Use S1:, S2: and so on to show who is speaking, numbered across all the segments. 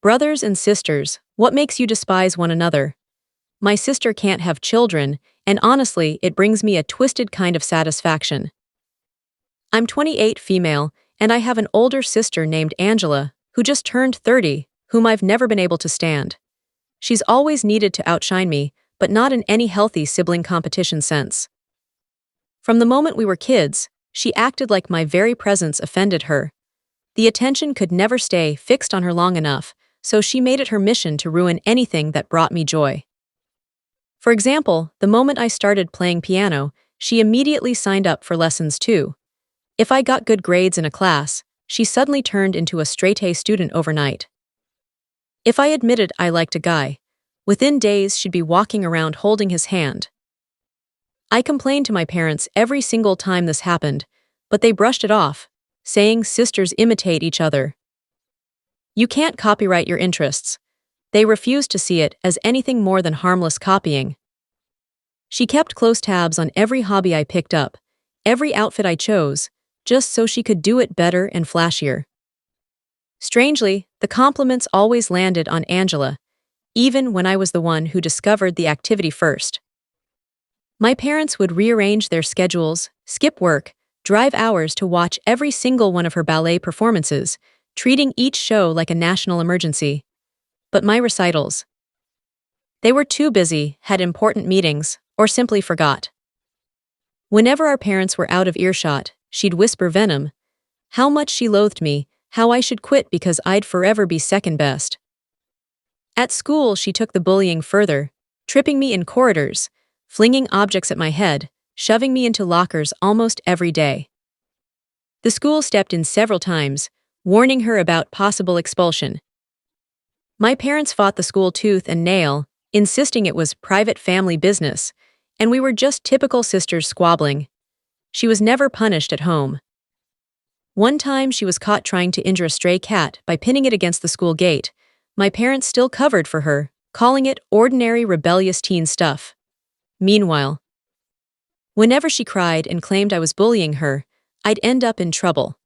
S1: Brothers and sisters, what makes you despise one another? My sister can't have children, and honestly, it brings me a twisted kind of satisfaction. I'm 28, female, and I have an older sister named Angela, who just turned 30, whom I've never been able to stand. She's always needed to outshine me, but not in any healthy sibling competition sense. From the moment we were kids, she acted like my very presence offended her. The attention could never stay fixed on her long enough, so she made it her mission to ruin anything that brought me joy. For example, the moment I started playing piano, she immediately signed up for lessons too. If I got good grades in a class, she suddenly turned into a straight-A student overnight. If I admitted I liked a guy, within days she'd be walking around holding his hand. I complained to my parents every single time this happened, but they brushed it off, saying sisters imitate each other. You can't copyright your interests. They refused to see it as anything more than harmless copying. She kept close tabs on every hobby I picked up, every outfit I chose, just so she could do it better and flashier. Strangely, the compliments always landed on Angela, even when I was the one who discovered the activity first. My parents would rearrange their schedules, skip work, drive hours to watch every single one of her ballet performances, treating each show like a national emergency. But my recitals? They were too busy, had important meetings, or simply forgot. Whenever our parents were out of earshot, she'd whisper venom, how much she loathed me, how I should quit because I'd forever be second best. At school, she took the bullying further, tripping me in corridors, flinging objects at my head, shoving me into lockers almost every day. The school stepped in several times, warning her about possible expulsion. My parents fought the school tooth and nail, insisting it was private family business, and we were just typical sisters squabbling. She was never punished at home. One time she was caught trying to injure a stray cat by pinning it against the school gate. My parents still covered for her, calling it ordinary rebellious teen stuff. Meanwhile, whenever she cried and claimed I was bullying her, I'd end up in trouble.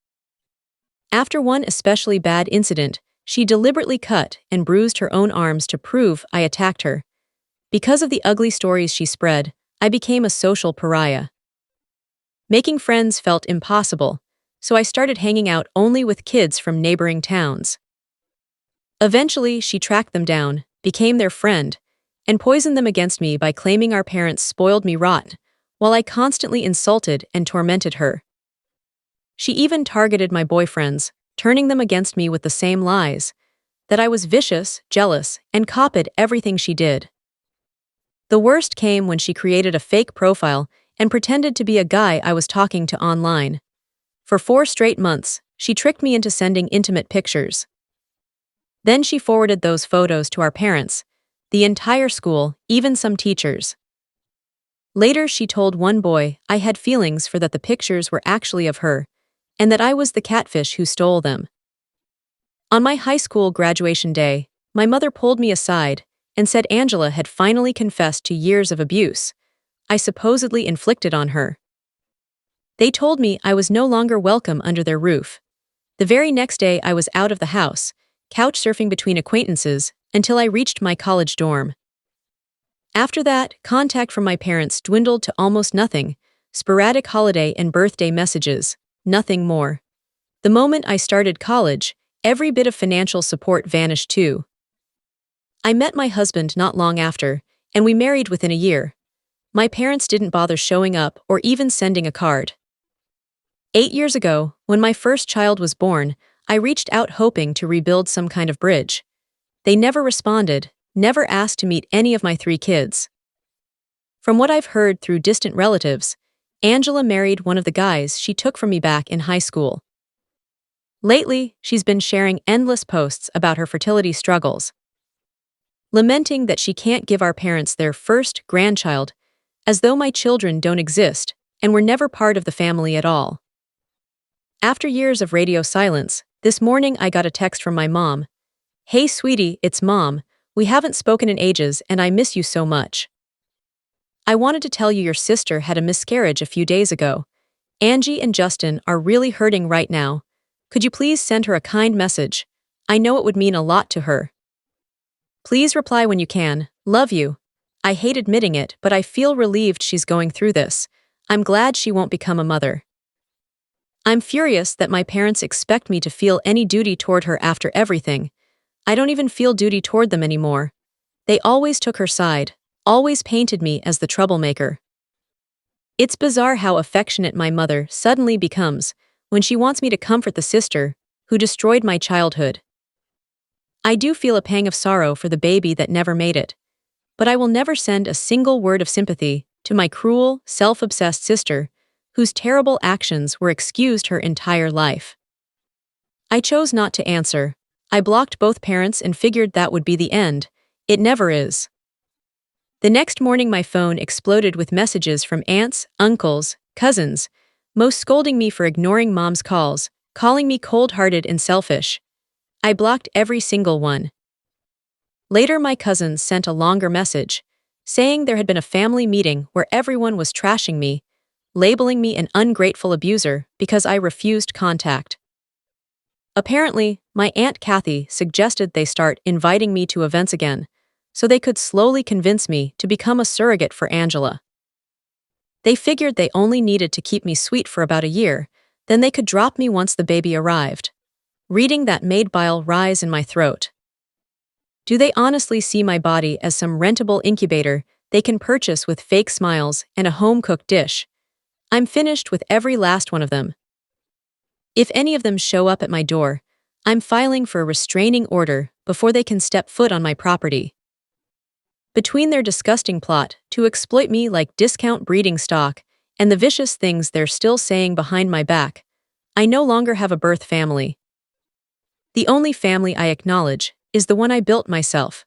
S1: After one especially bad incident, she deliberately cut and bruised her own arms to prove I attacked her. Because of the ugly stories she spread, I became a social pariah. Making friends felt impossible, so I started hanging out only with kids from neighboring towns. Eventually, she tracked them down, became their friend, and poisoned them against me by claiming our parents spoiled me rotten, while I constantly insulted and tormented her. She even targeted my boyfriends, turning them against me with the same lies, that I was vicious, jealous, and copied everything she did. The worst came when she created a fake profile and pretended to be a guy I was talking to online. For 4 straight months, she tricked me into sending intimate pictures. Then she forwarded those photos to our parents, the entire school, even some teachers. Later, she told one boy I had feelings for that the pictures were actually of her, and that I was the catfish who stole them. On my high school graduation day, my mother pulled me aside and said Angela had finally confessed to years of abuse I supposedly inflicted on her. They told me I was no longer welcome under their roof. The very next day I was out of the house, couch surfing between acquaintances, until I reached my college dorm. After that, contact from my parents dwindled to almost nothing, sporadic holiday and birthday messages, nothing more. The moment I started college, every bit of financial support vanished too. I met my husband not long after, and we married within a year. My parents didn't bother showing up or even sending a card. 8 years ago, when my first child was born, I reached out hoping to rebuild some kind of bridge. They never responded, never asked to meet any of my 3 kids. From what I've heard through distant relatives, Angela married one of the guys she took from me back in high school. Lately, she's been sharing endless posts about her fertility struggles, lamenting that she can't give our parents their first grandchild, as though my children don't exist and were never part of the family at all. After years of radio silence, this morning I got a text from my mom. Hey sweetie, it's Mom. We haven't spoken in ages and I miss you so much. I wanted to tell you your sister had a miscarriage a few days ago. Angie and Justin are really hurting right now. Could you please send her a kind message? I know it would mean a lot to her. Please reply when you can. Love you. I hate admitting it, but I feel relieved she's going through this. I'm glad she won't become a mother. I'm furious that my parents expect me to feel any duty toward her after everything. I don't even feel duty toward them anymore. They always took her side, always painted me as the troublemaker. It's bizarre how affectionate my mother suddenly becomes when she wants me to comfort the sister who destroyed my childhood. I do feel a pang of sorrow for the baby that never made it, but I will never send a single word of sympathy to my cruel, self-obsessed sister whose terrible actions were excused her entire life. I chose not to answer. I blocked both parents and figured that would be the end. It never is. The next morning my phone exploded with messages from aunts, uncles, cousins, most scolding me for ignoring mom's calls, calling me cold-hearted and selfish. I blocked every single one. Later my cousins sent a longer message, saying there had been a family meeting where everyone was trashing me, labeling me an ungrateful abuser because I refused contact. Apparently, my Aunt Kathy suggested they start inviting me to events again, so they could slowly convince me to become a surrogate for Angela. They figured they only needed to keep me sweet for about a year, then they could drop me once the baby arrived. Reading that made bile rise in my throat. Do they honestly see my body as some rentable incubator they can purchase with fake smiles and a home-cooked dish? I'm finished with every last one of them. If any of them show up at my door, I'm filing for a restraining order before they can step foot on my property. Between their disgusting plot to exploit me like discount breeding stock and the vicious things they're still saying behind my back, I no longer have a birth family. The only family I acknowledge is the one I built myself.